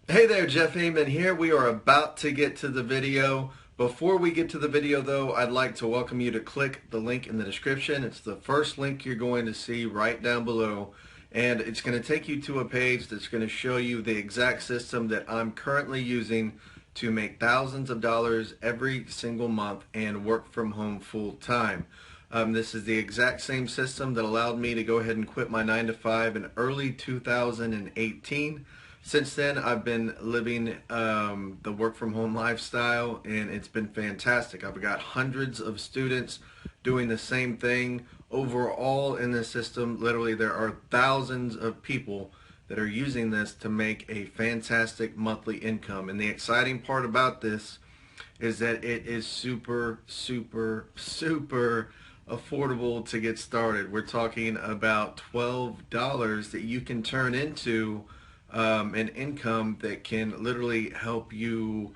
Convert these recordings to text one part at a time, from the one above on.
Hey there, Jeff Heyman here. We are about to get to the video. Before we get to the video though, I'd like to welcome you to click the link in the description. It's the first link you're going to see right down below. And it's going to take you to a page that's going to show you the exact system that I'm currently using to make thousands of dollars every single month and work from home full time. This is the exact same system that allowed me to go ahead and quit my 9 to 5 in early 2018. Since then, I've been living the work from home lifestyle, and it's been fantastic. I've got hundreds of students doing the same thing. Overall in this system, literally there are thousands of people that are using this to make a fantastic monthly income. And the exciting part about this is that it is super affordable to get started. We're talking about $12 that you can turn into an income that can literally help you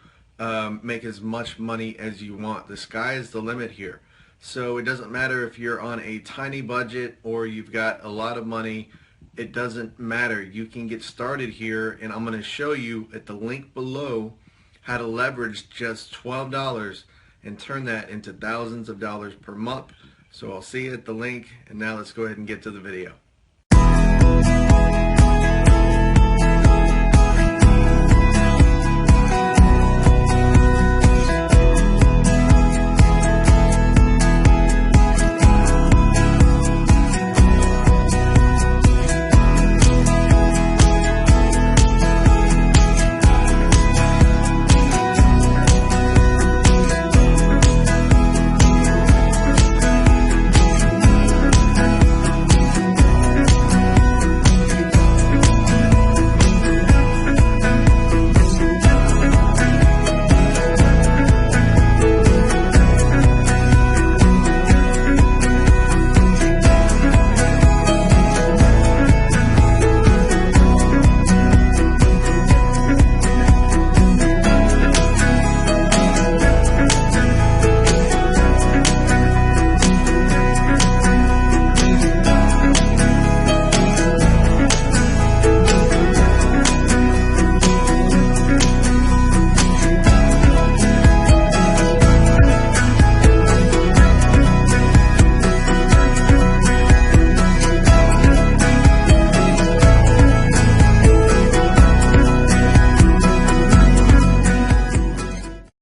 make as much money as you want. The sky is the limit here. So it doesn't matter if you're on a tiny budget or you've got a lot of money. It doesn't matter. You can get started here, and I'm going to show you at the link below how to leverage just $12 and turn that into thousands of dollars per month. So I'll see you at the link, and now let's go ahead and get to the video.